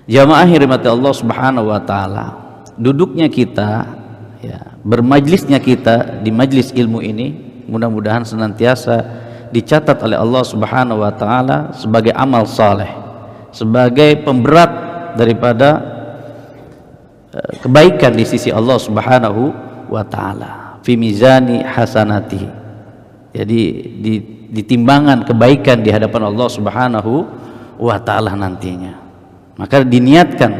Jamaah rahmati Allah Subhanahu wa taala, duduknya kita ya, bermajlisnya kita di majlis ilmu ini mudah-mudahan senantiasa dicatat oleh Allah Subhanahu wa taala sebagai amal saleh, sebagai pemberat daripada kebaikan di sisi Allah Subhanahu wa taala, fi mizani hasanatihi. Jadi di timbangan kebaikan di hadapan Allah Subhanahu wa taala nantinya. Maka diniatkan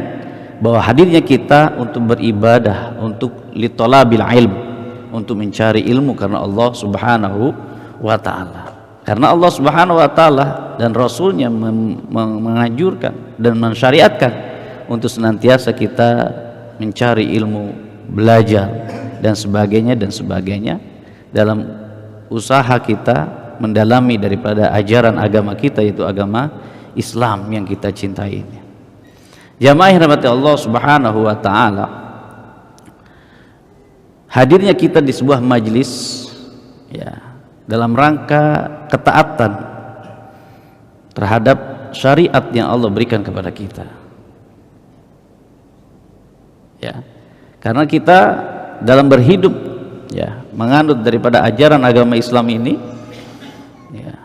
bahwa hadirnya kita untuk beribadah, untuk litolabil ilm, untuk mencari ilmu karena Allah Subhanahu wa ta'ala. Karena Allah Subhanahu wa ta'ala dan Rasulnya menganjurkan dan mensyariatkan untuk senantiasa kita mencari ilmu, belajar dan sebagainya dalam usaha kita mendalami daripada ajaran agama kita, yaitu agama Islam yang kita cintai ini. Jamaah rahmati Allah Subhanahu wa taala, hadirnya kita di sebuah majlis ya, dalam rangka ketaatan terhadap syariat yang Allah berikan kepada kita. Ya. Karena kita dalam berhidup ya, menganut daripada ajaran agama Islam ini ya,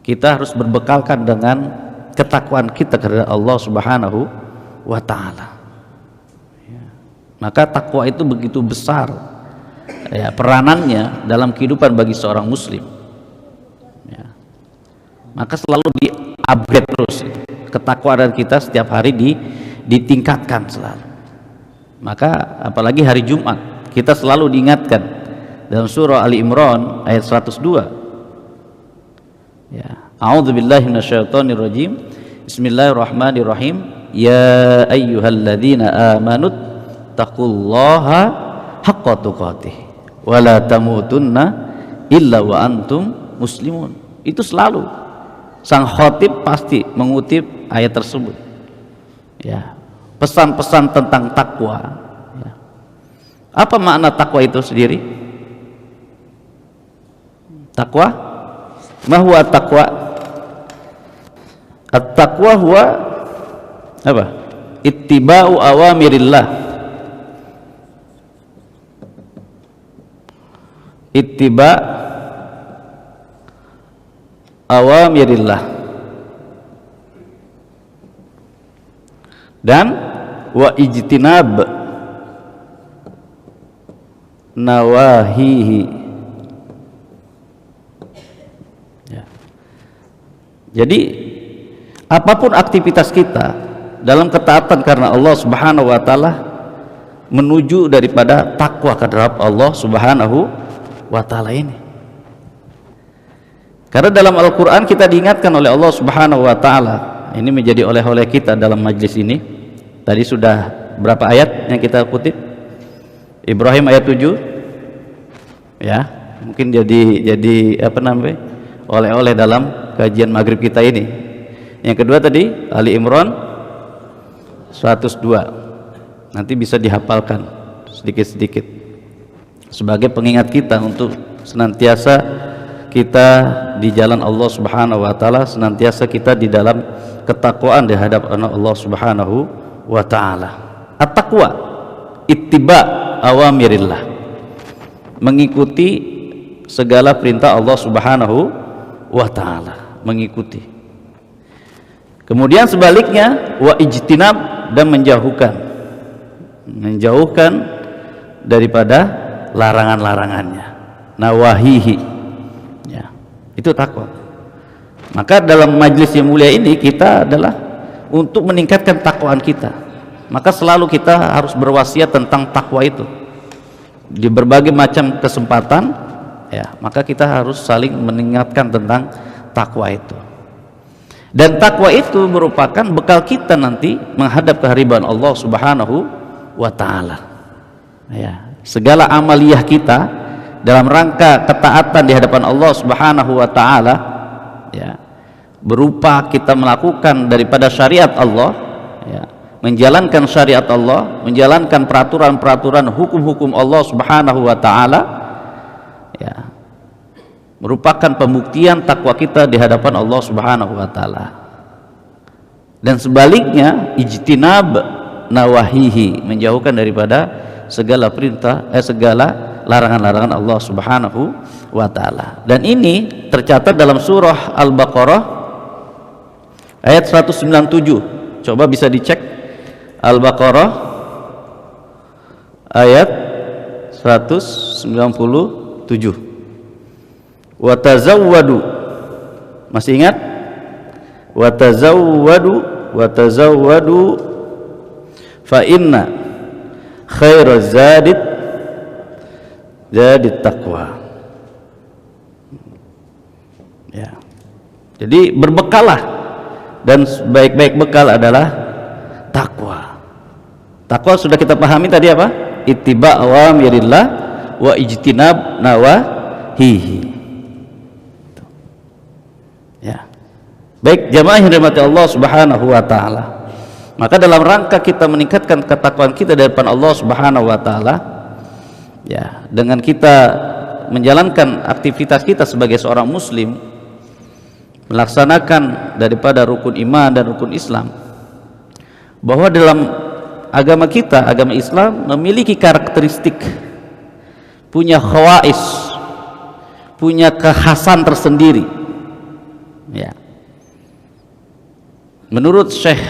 kita harus berbekalkan dengan ketakwaan kita kepada Allah Subhanahu wa ta'ala ya. Maka takwa itu begitu besar ya, peranannya dalam kehidupan bagi seorang muslim ya. Maka selalu di-upgrade terus ketakwaan kita setiap hari ditingkatkan selalu. Maka apalagi hari Jumat kita selalu diingatkan dalam surah Ali Imran ayat 102 ya, a'udzubillahi minasyaitonirrajim, bismillahirrahmanirrahim, ya ayyuhalladzina amanut taqullaha haqqa tuqatih wa la tamutunna illa wa antum muslimun. Itu selalu sang khatib pasti mengutip ayat tersebut ya, pesan-pesan tentang takwa ya. Apa makna takwa itu sendiri? Takwa, ma huwa taqwa? At-taqwa huwa apa? Ittiba'u awamirillah, ittiba' awamirillah, dan wa ijtinab nawahihi ya. Jadi apapun aktivitas kita dalam ketaatan karena Allah Subhanahu wa ta'ala menuju daripada takwa terhadap Allah Subhanahu wa ta'ala ini. Karena dalam Al-Quran kita diingatkan oleh Allah Subhanahu wa ta'ala, ini menjadi oleh-oleh kita dalam majlis ini. Tadi sudah berapa ayat yang kita kutip? Ibrahim ayat 7 ya, mungkin jadi apa namanya, oleh-oleh dalam kajian maghrib kita ini. Yang kedua tadi Ali Imran 102, nanti bisa dihafalkan sedikit-sedikit sebagai pengingat kita untuk senantiasa kita di jalan Allah Subhanahu wa ta'ala, senantiasa kita di dalam ketakwaan di hadapan Allah Subhanahu wa ta'ala. At-taqwa ittiba awamirillah, mengikuti segala perintah Allah Subhanahu wa ta'ala, mengikuti. Kemudian sebaliknya wa ijtinab, dan menjauhkan daripada larangan-larangannya, nawahihi ya, itu takwa. Maka dalam majlis yang mulia ini kita adalah untuk meningkatkan takwaan kita, maka selalu kita harus berwasiat tentang takwa itu di berbagai macam kesempatan ya. Maka kita harus saling mengingatkan tentang takwa itu. Dan takwa itu merupakan bekal kita nanti menghadap kehadiran Allah Subhanahu wa ta'ala ya. Segala amaliyah kita dalam rangka ketaatan di hadapan Allah Subhanahu wa ta'ala ya, berupa kita melakukan daripada syariat Allah ya, menjalankan syariat Allah, menjalankan peraturan-peraturan hukum-hukum Allah Subhanahu wa ta'ala ya, merupakan pembuktian takwa kita di hadapan Allah Subhanahu wa ta'ala. Dan sebaliknya ijtinab nawahihi, menjauhkan daripada segala perintah segala larangan-larangan Allah Subhanahu wa taala. Dan ini tercatat dalam surah Al-Baqarah ayat 197. Coba bisa dicek Al-Baqarah ayat 197. Wa tazawwadu, masih ingat? Wa tazawwadu fa inna khairaz zadit taqwa. Ya. Jadi berbekallah, dan sebaik-baik bekal adalah takwa. Takwa sudah kita pahami tadi apa? Ittiba' awamirillah wa ijtinab nawahihi. Ya. Baik jamaah yang dirahmati Allah Subhanahu wa taala. Maka dalam rangka kita meningkatkan ketakwaan kita di depan Allah Subhanahu wa taala, ya, dengan kita menjalankan aktivitas kita sebagai seorang muslim, melaksanakan daripada rukun iman dan rukun Islam, bahwa dalam agama kita, agama Islam memiliki karakteristik, punya khawais, punya kekhasan tersendiri. Ya. Menurut Syekh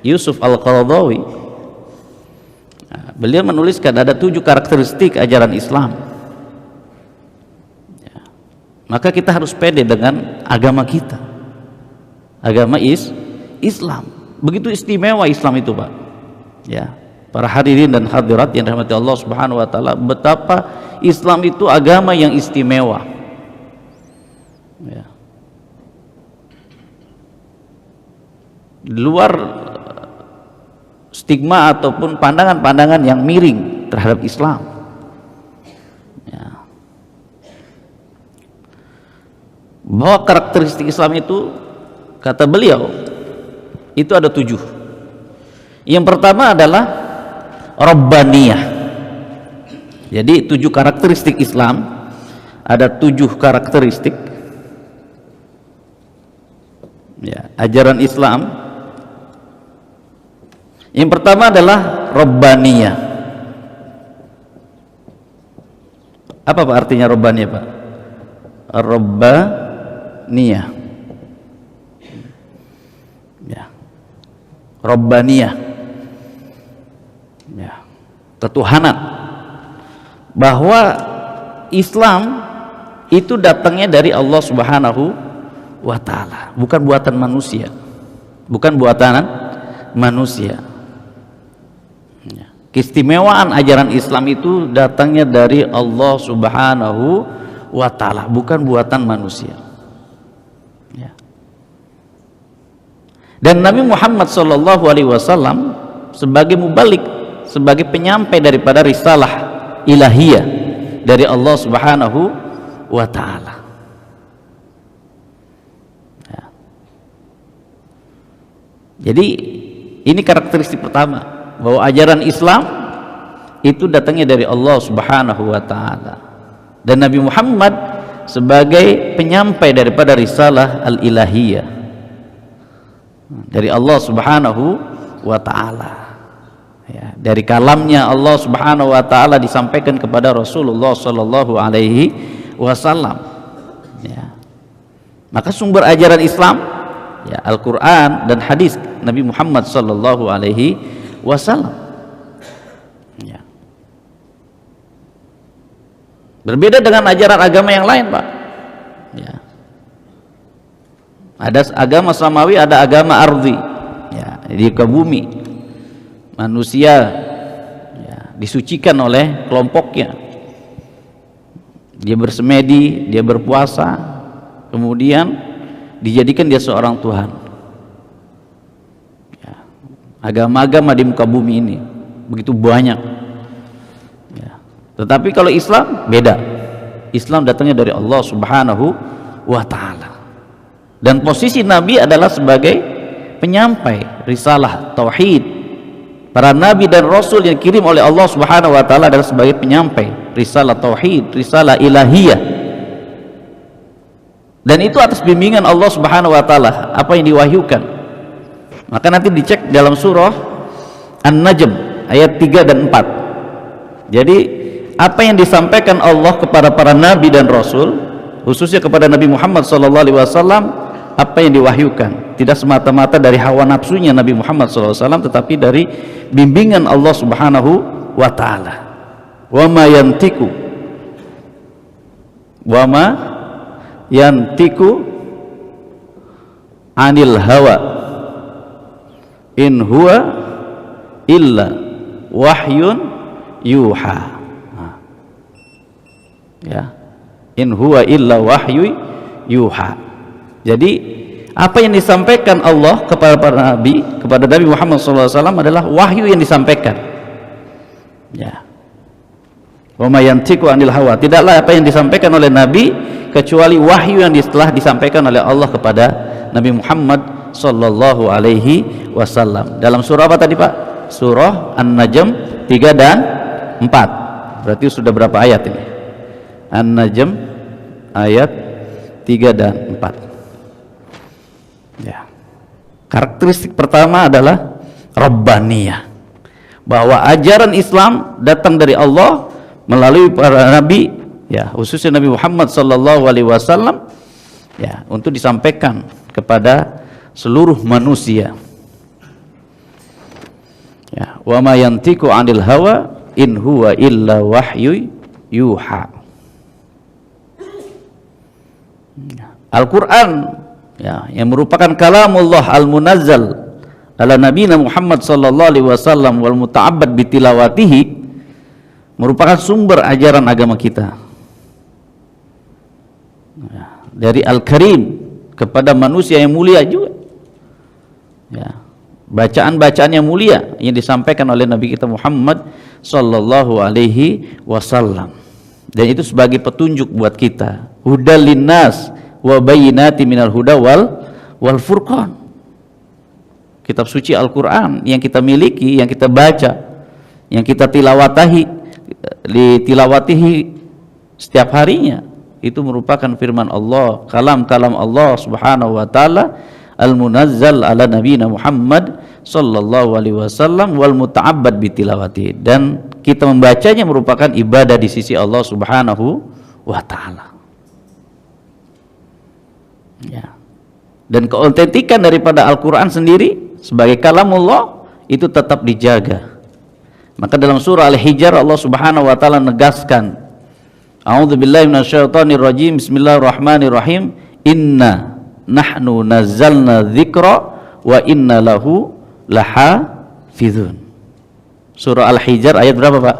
Yusuf Al-Qaradawi, beliau menuliskan ada 7 karakteristik ajaran Islam. Ya. Maka kita harus pede dengan agama kita, agama Islam. Begitu istimewa Islam itu, Pak. Ya, para hadirin dan hadirat yang dirahmati Allah Subhanahu wa taala, betapa Islam itu agama yang istimewa. Ya. Di luar stigma ataupun pandangan-pandangan yang miring terhadap Islam. Ya. Bahwa karakteristik Islam itu, kata beliau, itu ada 7. Yang pertama adalah Rabbaniyah. Jadi 7 karakteristik Islam, ada 7 karakteristik, ya, ajaran Islam. Yang pertama adalah Rabbaniyah. Apa Pak artinya Rabbaniyah, Pak? Rabbaniyah, ya, Rabbaniyah, ya, ketuhanan. Bahwa Islam itu datangnya dari Allah Subhanahu wa taala, bukan buatan manusia, bukan buatan manusia. Keistimewaan ajaran Islam itu datangnya dari Allah Subhanahu wa taala, bukan buatan manusia. Ya. Dan Nabi Muhammad sallallahu alaihi wasallam sebagai mubalik, sebagai penyampai daripada risalah ilahiyah dari Allah Subhanahu wa taala. Ya. Jadi ini karakteristik pertama, bahwa ajaran Islam itu datangnya dari Allah Subhanahu wa taala, dan Nabi Muhammad sebagai penyampai daripada risalah al-ilahiyah dari Allah Subhanahu wa taala. Ya, dari kalamnya Allah Subhanahu wa taala disampaikan kepada Rasulullah sallallahu alaihi wasallam. Ya. Maka sumber ajaran Islam, ya, Al-Qur'an dan hadis Nabi Muhammad sallallahu alaihi wasallam. Ya. Berbeda dengan ajaran agama yang lain, Pak. Ya. Ada agama samawi, ada agama ardi. Ya, di ke bumi. Manusia, ya, disucikan oleh kelompoknya. Dia bersemedi, dia berpuasa, kemudian dijadikan dia seorang Tuhan. Agama-agama di muka bumi ini begitu banyak, ya. Tetapi kalau Islam beda. Islam datangnya dari Allah Subhanahu wa taala, dan posisi Nabi adalah sebagai penyampai risalah tauhid. Para nabi dan rasul yang dikirim oleh Allah Subhanahu wa taala adalah sebagai penyampai risalah tauhid, risalah ilahiyah, dan itu atas bimbingan Allah Subhanahu wa taala. Apa yang diwahyukan Maka nanti dicek dalam surah An-Najm ayat 3 dan 4. Jadi apa yang disampaikan Allah kepada para nabi dan rasul, khususnya kepada Nabi Muhammad SAW, apa yang diwahyukan tidak semata-mata dari hawa nafsunya Nabi Muhammad SAW, tetapi dari bimbingan Allah Subhanahu wa ta'ala. Wa ma yantiku anil hawa in huwa illa wahyun yuha. Ya, in huwa illa wahyu yuha. Jadi apa yang disampaikan Allah kepada para nabi, kepada Nabi Muhammad SAW adalah wahyu yang disampaikan. Ya. Wa ma yantiqu anil hawa, tidaklah apa yang disampaikan oleh nabi kecuali wahyu yang telah disampaikan oleh Allah kepada Nabi Muhammad sallallahu alaihi wasallam. Dalam surah apa tadi, Pak? Surah An-Najm 3 dan 4. Berarti sudah berapa ayat ini? An-Najm ayat 3 dan 4. Ya. Karakteristik pertama adalah Rabbaniyah, bahwa ajaran Islam datang dari Allah melalui para nabi, ya, khususnya Nabi Muhammad sallallahu alaihi wasallam, ya, untuk disampaikan kepada seluruh manusia. Ya, wa ma yantiqu 'anil hawa in huwa illa wahyu yuha. Al-Qur'an, ya, yang merupakan kalamullah al-munazzal ala nabiyina Muhammad sallallahu alaihi wasallam wal muta'abbad bitilawatihi, merupakan sumber ajaran agama kita. Ya, dari Al-Karim kepada manusia yang mulia juga. Ya, bacaan-bacaan yang mulia yang disampaikan oleh Nabi kita Muhammad sallallahu alaihi wasallam. Dan itu sebagai petunjuk buat kita. Hudal linnas wa bayyinati minal huda wal furqan. Kitab suci Al-Qur'an yang kita miliki, yang kita baca, yang kita tilawatihi setiap harinya, itu merupakan firman Allah, kalam-kalam Allah Subhanahu wa taala al-munazzal ala nabiyina Muhammad sallallahu alaihi wasallam wal muta'abbad bitilawati, dan kita membacanya merupakan ibadah di sisi Allah Subhanahu wa taala. Ya. Dan keautentikan daripada Al-Qur'an sendiri sebagai kalamullah itu tetap dijaga. Maka dalam surah Al-Hijr Allah Subhanahu wa taala negaskan, A'udzubillahi minasyaitonir rajim, bismillahirrahmanirrahim, inna nahnu nazzalna dzikra wa inna lahu lahafizun. Surah Al-Hijr ayat berapa, Pak?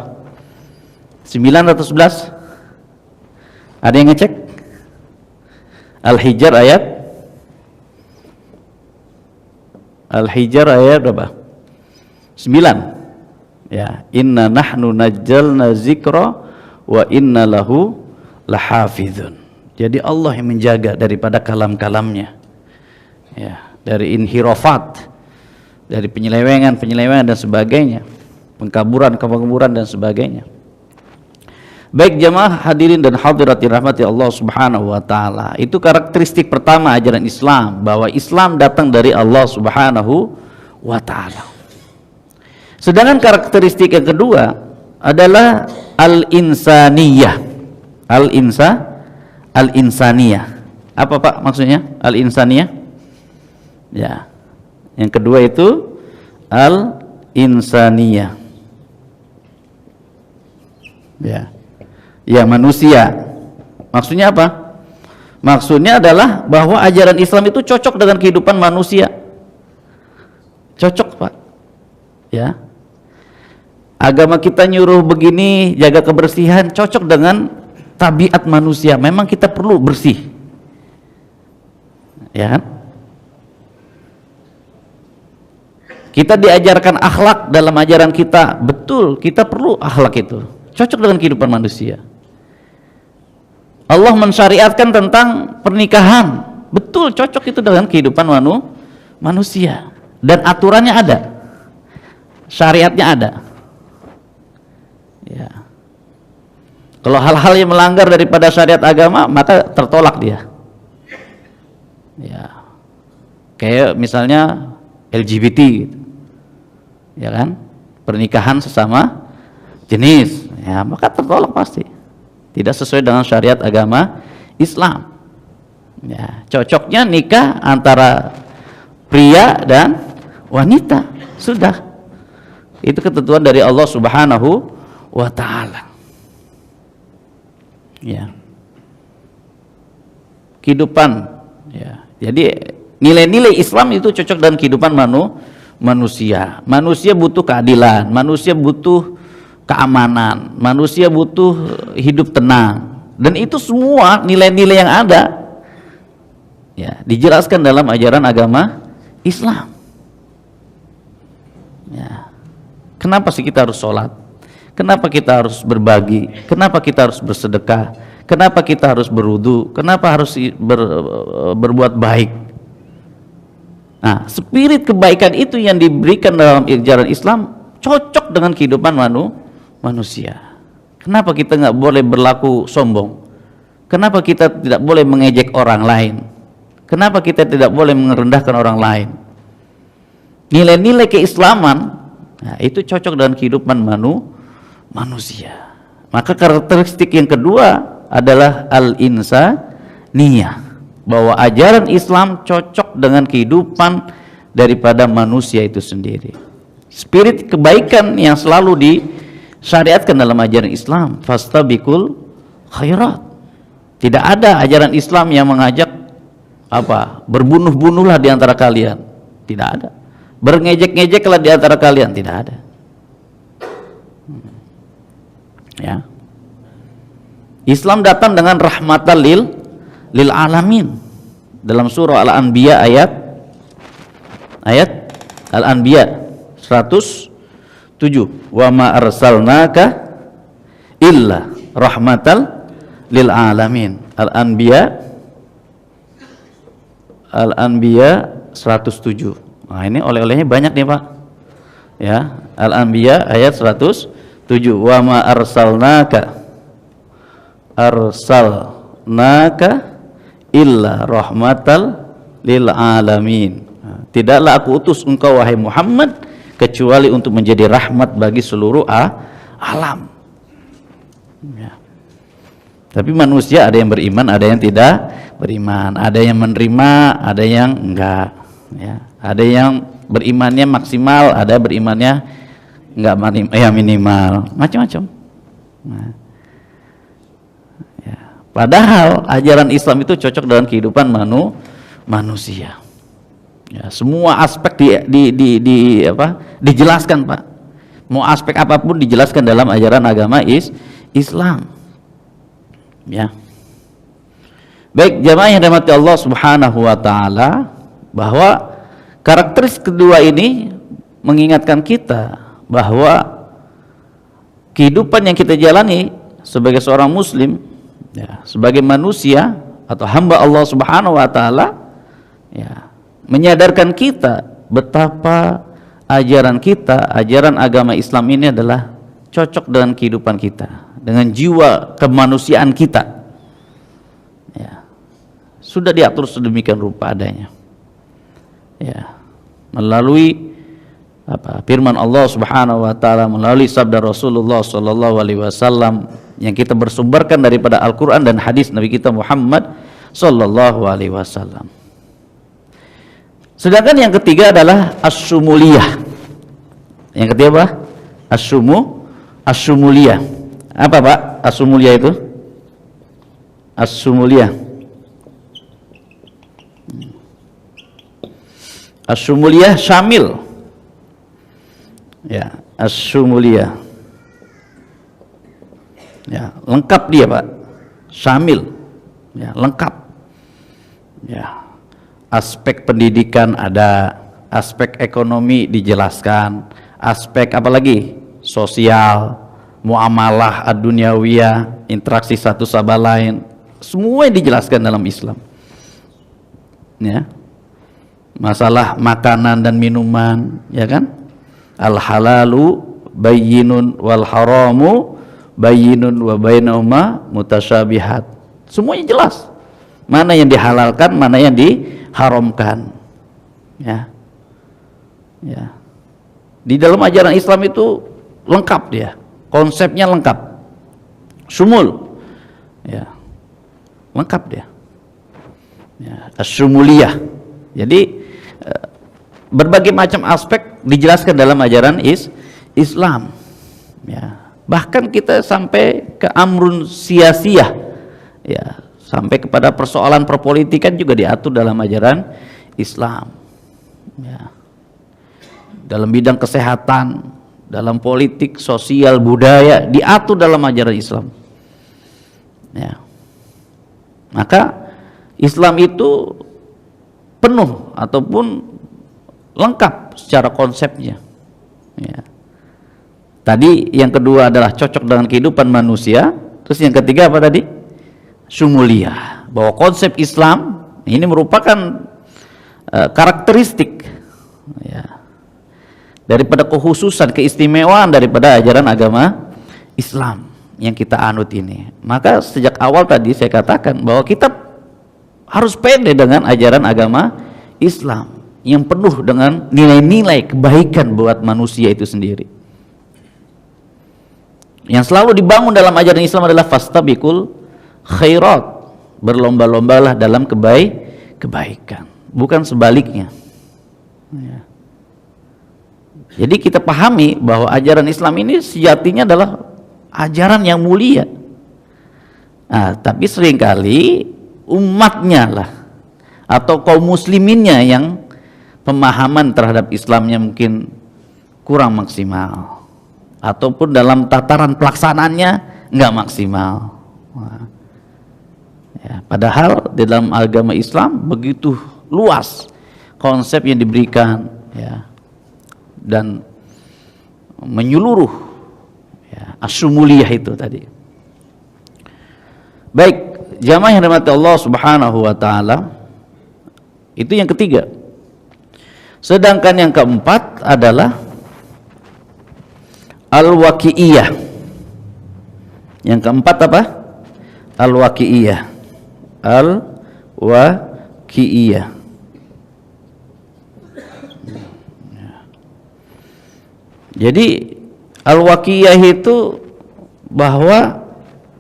9 atau 11? Ada yang ngecek? Al-Hijr ayat berapa? 9. Ya, inna nahnu nazzalna dzikra wa inna lahu lahafizun. Jadi Allah yang menjaga daripada kalam-kalamnya, ya, dari inhirafat, dari penyelewengan dan sebagainya, pengkaburan dan sebagainya. Baik jamaah hadirin dan hadirat dirahmati Allah Subhanahu wa taala, itu karakteristik pertama ajaran Islam, bahwa Islam datang dari Allah Subhanahu wa taala. Sedangkan karakteristik yang kedua adalah al-insaniyah. Al-insaniyah. Apa, Pak, maksudnya al-insaniyah? Ya. Yang kedua itu al-insaniyah. Ya. Ya, manusia. Maksudnya apa? Maksudnya adalah bahwa ajaran Islam itu cocok dengan kehidupan manusia. Cocok, Pak. Ya. Agama kita nyuruh begini, jaga kebersihan, cocok dengan tabiat manusia. Memang kita perlu bersih. Ya kan? Kita diajarkan akhlak dalam ajaran kita. Betul, kita perlu akhlak itu. Cocok dengan kehidupan manusia. Allah mensyariatkan tentang pernikahan. Betul, cocok itu dengan kehidupan manusia. Dan aturannya ada. Syariatnya ada. Ya. Kalau hal-hal yang melanggar daripada syariat agama, maka tertolak dia. Ya. Kayak misalnya LGBT gitu. Ya kan, pernikahan sesama jenis, ya maka tertolak pasti, tidak sesuai dengan syariat agama Islam. Ya, cocoknya nikah antara pria dan wanita, sudah, itu ketentuan dari Allah Subhanahu wa Ta'ala. Ya, kehidupan, ya, jadi nilai-nilai Islam itu cocok dengan kehidupan manusia. Manusia butuh keadilan, manusia butuh keamanan, manusia butuh hidup tenang, dan itu semua nilai-nilai yang ada, ya, dijelaskan dalam ajaran agama Islam. Ya. Kenapa sih kita harus sholat? Kenapa kita harus berbagi? Kenapa kita harus bersedekah? Kenapa kita harus berwudu? Kenapa harus berbuat baik? Nah, spirit kebaikan itu yang diberikan dalam ajaran Islam cocok dengan kehidupan manusia. Kenapa kita nggak boleh berlaku sombong? Kenapa kita tidak boleh mengejek orang lain? Kenapa kita tidak boleh merendahkan orang lain? Nilai-nilai keislaman, nah, itu cocok dengan kehidupan manusia. Maka karakteristik yang kedua adalah al-insaniyah, bahwa ajaran Islam cocok dengan kehidupan daripada manusia itu sendiri. Spirit kebaikan yang selalu disyariatkan dalam ajaran Islam, fastabiqul khairat. Tidak ada ajaran Islam yang mengajak berbunuh-bunuhlah di antara kalian, tidak ada. Berngejek-ngejeklah di antara kalian, tidak ada. Ya. Islam datang dengan rahmatan lil alamin. Dalam surah Al-Anbiya ayat Al-Anbiya 107, wa ma arsalnaka illa rahmatal lil alamin. Al-Anbiya 107. Nah, ini oleh-olehnya banyak nih Pak. Ya, Al-Anbiya ayat 107, wa ma arsalnaka illa rahmatal lil alamin. Tidaklah aku utus engkau wahai Muhammad kecuali untuk menjadi rahmat bagi seluruh alam. Ya. Tapi manusia ada yang beriman, ada yang tidak beriman, ada yang menerima, ada yang enggak. Ya. Ada yang berimannya maksimal, ada berimannya enggak minimal, macam-macam. Nah. Ya. Padahal ajaran Islam itu cocok dengan kehidupan manusia. Ya, semua aspek dijelaskan Pak. Mau aspek apapun dijelaskan dalam ajaran agama Islam. Ya. Baik jamaah yang dirahmati Allah Subhanahu wa Ta'ala, bahwa karakteristik kedua ini mengingatkan kita bahwa kehidupan yang kita jalani sebagai seorang muslim, ya, sebagai manusia atau hamba Allah Subhanahu wa Ta'ala, ya, menyadarkan kita betapa ajaran kita, ajaran agama Islam ini adalah cocok dengan kehidupan kita, dengan jiwa kemanusiaan kita. Ya, sudah diatur sedemikian rupa adanya. Ya, melalui firman Allah Subhanahu wa Ta'ala, melalui sabda Rasulullah Sallallahu Alaihi Wasallam yang kita bersumberkan daripada Al-Quran dan hadis Nabi kita Muhammad Sallallahu Alaihi Wasallam. Sedangkan yang ketiga adalah as-sumuliyah. Yang ketiga apa? As-sumuliyah. Apa Pak? As-sumuliyah itu? As-sumuliyah. As-sumuliyah syamil. Ya, as-sumuliyah. Ya, lengkap dia Pak. Syamil. Ya, lengkap. Ya. Aspek pendidikan ada, aspek ekonomi dijelaskan, aspek apa lagi? Sosial, muamalah ad-dunyawiyah, interaksi satu sama lain, semua dijelaskan dalam Islam. Ya. Masalah makanan dan minuman, ya kan? Al-halalu bayyinun wal haramu bayyinun wa bainahuma mutasyabihat. Semuanya jelas. Mana yang dihalalkan, mana yang diharamkan. Ya. Ya. Di dalam ajaran Islam itu lengkap dia, konsepnya lengkap, syumul, ya, lengkap dia, ya, asyumuliyah. Jadi berbagai macam aspek dijelaskan dalam ajaran Islam. Ya. Bahkan kita sampai ke amrun siyasiyah, ya, sampai kepada persoalan perpolitikan juga diatur dalam ajaran Islam. Ya. Dalam bidang kesehatan, dalam politik, sosial, budaya diatur dalam ajaran Islam. Ya. Maka Islam itu penuh ataupun lengkap secara konsepnya. Ya. Tadi yang kedua adalah cocok dengan kehidupan manusia. Terus yang ketiga apa tadi? Syumuliyah. Bahwa konsep Islam ini merupakan karakteristik, ya, daripada kekhususan, keistimewaan daripada ajaran agama Islam yang kita anut ini. Maka sejak awal tadi saya katakan bahwa kita harus pede dengan ajaran agama Islam yang penuh dengan nilai-nilai kebaikan buat manusia itu sendiri. Yang selalu dibangun dalam ajaran Islam adalah fastabiqul khairat, berlomba-lombalah dalam kebaikan, bukan sebaliknya. Ya. Jadi kita pahami bahwa ajaran Islam ini sejatinya adalah ajaran yang mulia. Nah, tapi seringkali umatnya lah atau kaum musliminnya yang pemahaman terhadap Islamnya mungkin kurang maksimal, ataupun dalam tataran pelaksanaannya nggak maksimal. Nah, ya, padahal di dalam agama Islam begitu luas konsep yang diberikan, ya, dan menyeluruh, ya, asyumuliyah itu tadi. Baik, jamaah yang dirahmati Allah Subhanahu wa taala, itu yang ketiga. Sedangkan yang keempat adalah al-waqi'iyah. Yang keempat apa? Al-waqi'iyah. Al-waqi'iyah. Jadi al-waqi'iyah itu bahwa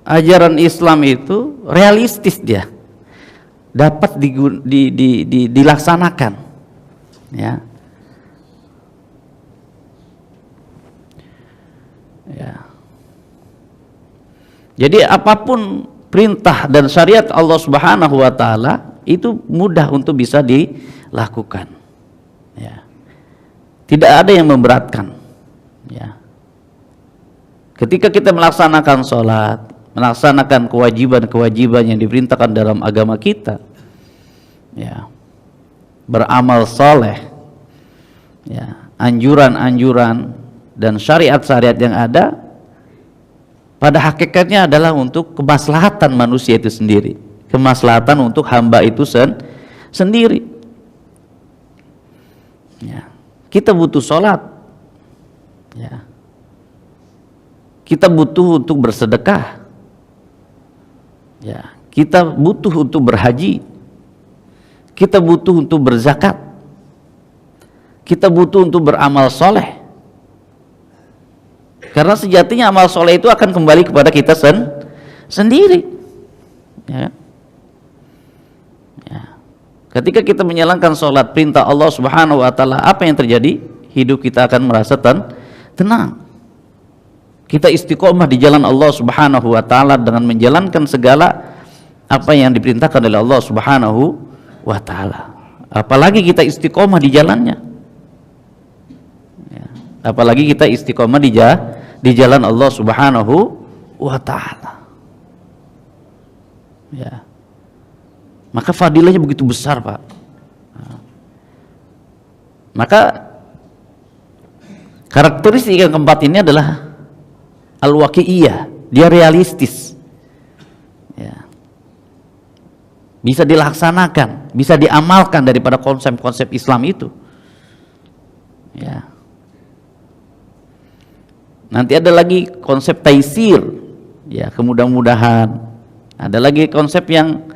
ajaran Islam itu realistis, dia dapat dilaksanakan, ya. Ya. Jadi apapun perintah dan syariat Allah Subhanahu wa taala itu mudah untuk bisa dilakukan. Ya. Tidak ada yang memberatkan. Ya. Ketika kita melaksanakan sholat, melaksanakan kewajiban-kewajiban yang diperintahkan dalam agama kita, ya, beramal soleh, ya, anjuran-anjuran dan syariat-syariat yang ada pada hakikatnya adalah untuk kemaslahatan manusia itu sendiri, kemaslahatan untuk hamba itu sendiri. Ya. Kita butuh sholat, ya. Kita butuh untuk bersedekah, ya. Kita butuh untuk berhaji, kita butuh untuk berzakat, kita butuh untuk beramal soleh, karena sejatinya amal soleh itu akan kembali kepada kita sendiri, ya. Ya. Ketika kita menjalankan sholat perintah Allah Subhanahu wa taala, apa yang terjadi? Hidup kita akan merasa tenang. Kita istiqomah di jalan Allah Subhanahu wa taala dengan menjalankan segala apa yang diperintahkan oleh Allah Subhanahu wa taala. Apalagi kita istiqomah di jalannya. Ya. Apalagi kita istiqomah di jalan Allah Subhanahu wa taala. Ya. Maka fadilahnya begitu besar, Pak. Nah. Maka karakteristik yang keempat ini adalah al-waqi'iyah, dia realistis, ya. Bisa dilaksanakan, bisa diamalkan daripada konsep-konsep Islam itu, ya. Nanti ada lagi konsep taisir, ya, kemudah-mudahan. Ada lagi konsep yang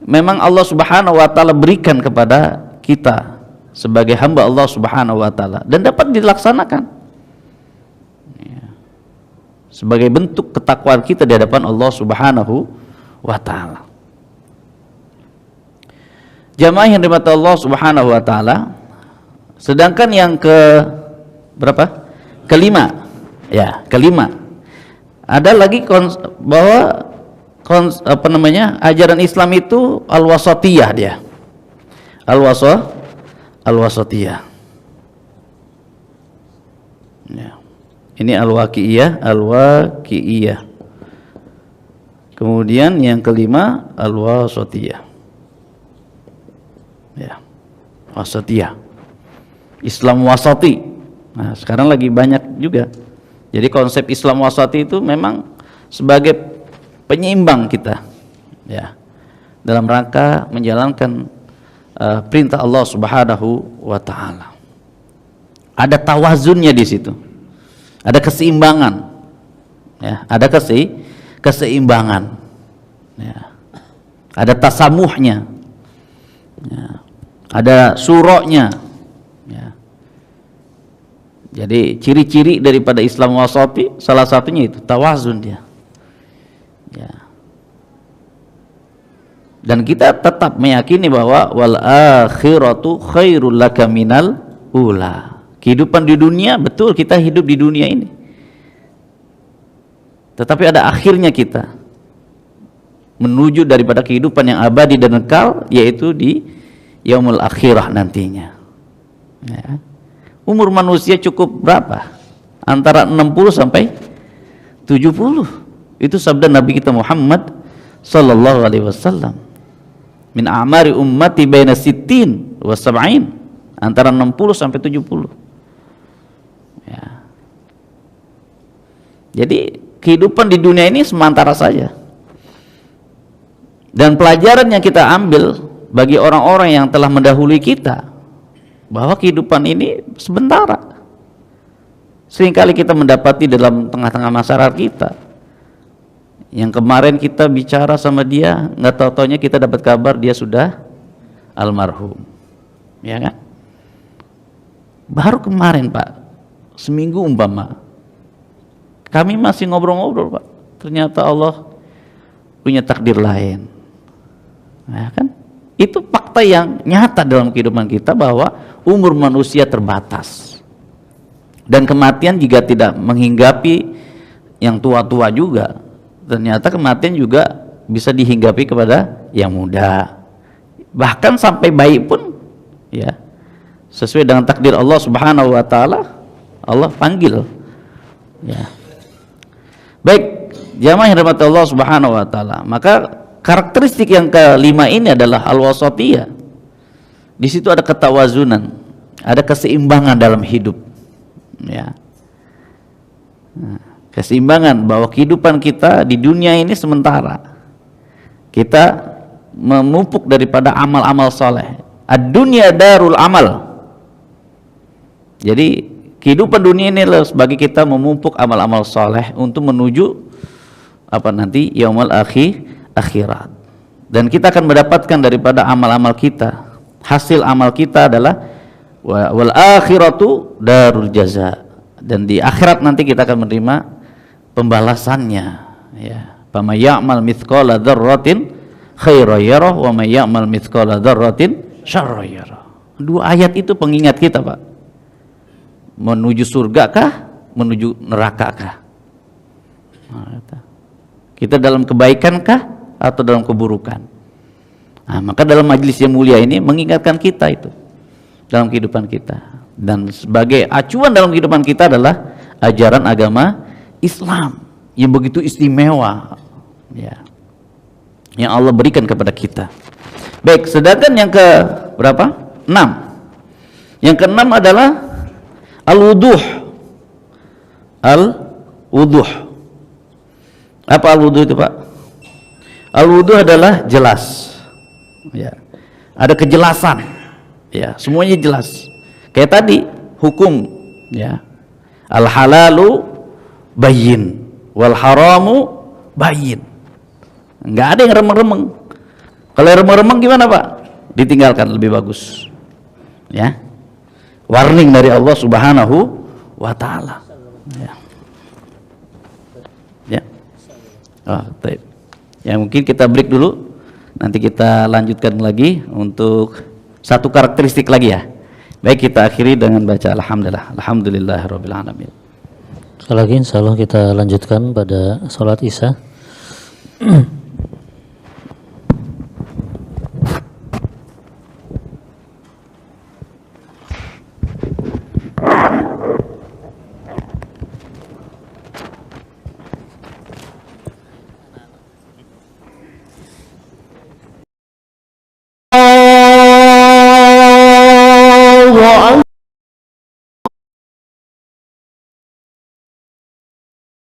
memang Allah Subhanahu wa taala berikan kepada kita sebagai hamba Allah Subhanahu wa taala dan dapat dilaksanakan ya, sebagai bentuk ketakwaan kita di hadapan Allah Subhanahu wa taala. Jamaah yang dirahmati Allah Subhanahu wa taala, sedangkan yang ke berapa? Kelima. Ya, kelima. Ada lagi bahwa ajaran Islam itu al-wasatiyah dia. Al-wasatiyah. Ya. Ini al-waqi'iyah. Kemudian yang kelima al-wasatiyah. Ya. Wasatiyah. Islam wasati. Nah, sekarang lagi banyak juga. Jadi konsep Islam wasati itu memang sebagai penyeimbang kita ya dalam rangka menjalankan perintah Allah Subhanahu wa taala. Ada tawazunnya di situ. Ada keseimbangan. Ya, ada keseimbangan. Ya. Ada tasamuhnya. Ya. Ada suroknya. Ya. Jadi ciri-ciri daripada Islam wasati salah satunya itu tawazun dia. Ya. Dan kita tetap meyakini bahwa wal akhiratu khairul laka minal ula. Kehidupan di dunia betul kita hidup di dunia ini. Tetapi ada akhirnya kita menuju daripada kehidupan yang abadi dan kekal, yaitu di yaumul akhirah nantinya. Ya. Umur manusia cukup berapa? Antara 60 sampai 70. Itu sabda Nabi kita Muhammad sallallahu alaihi wasallam. Min a'mari ummati baina sittin wa sab'in. Antara 60 sampai 70. Ya. Jadi kehidupan di dunia ini sementara saja. Dan pelajaran yang kita ambil bagi orang-orang yang telah mendahului kita, bahwa kehidupan ini sementara. Seringkali kita mendapati dalam tengah-tengah masyarakat kita, yang kemarin kita bicara sama dia, nggak tahu-taunya kita dapat kabar dia sudah almarhum, ya kan? Baru kemarin Pak, seminggu umpama, kami masih ngobrol-ngobrol Pak, ternyata Allah punya takdir lain, ya kan? Itu fakta yang nyata dalam kehidupan kita bahwa umur manusia terbatas dan kematian jika tidak menghinggapi yang tua-tua juga, ternyata kematian juga bisa dihinggapi kepada yang muda, bahkan sampai bayi pun ya sesuai dengan takdir Allah Subhanahu wa taala Allah panggil ya. Baik jamaah yang dirahmati Allah Subhanahu wa taala, maka karakteristik yang kelima ini adalah al-wasatiyah. Di situ ada ketawazunan, ada keseimbangan dalam hidup. Ya. Nah, keseimbangan bahwa kehidupan kita di dunia ini sementara. Kita memupuk daripada amal-amal soleh. Ad-dunya darul amal. Jadi kehidupan dunia ini adalah sebagai kita memupuk amal-amal soleh untuk menuju apa nanti yaumul akhirat, dan kita akan mendapatkan daripada amal-amal kita, hasil amal kita adalah wal akhiratu darul jaza, dan di akhirat nanti kita akan menerima pembalasannya ya. Faman ya'mal mithqala dzarratin khairan yarah wa may ya'mal mithqala dzarratin syarran yarah. Dua ayat itu pengingat kita Pak, menuju surga kah, menuju neraka kah, kita dalam kebaikan kah atau dalam keburukan. Nah, maka dalam majelis yang mulia ini mengingatkan kita itu dalam kehidupan kita, dan sebagai acuan dalam kehidupan kita adalah ajaran agama Islam yang begitu istimewa ya, yang Allah berikan kepada kita. Baik, sedangkan yang ke berapa? 6. Yang ke-6 adalah al-wuduh. Al-wuduh. Apa al-wuduh itu Pak? Al-wuduh adalah jelas ya. Ada kejelasan ya, semuanya jelas. Kayak tadi hukum ya, al-halalu bayyin wal haramu bayyin. Enggak ada yang remeng-remeng. Kalau remeng-remeng gimana Pak? Ditinggalkan lebih bagus ya. warning dari Allah Subhanahu wa taala. Ya. Ya. Oh, baik. Ya, mungkin kita break dulu. Nanti kita lanjutkan lagi untuk satu karakteristik lagi ya. Baik, kita akhiri dengan baca alhamdulillah. Alhamdulillahirabbil alamin. Sekali lagi insyaallah kita lanjutkan pada salat Isya.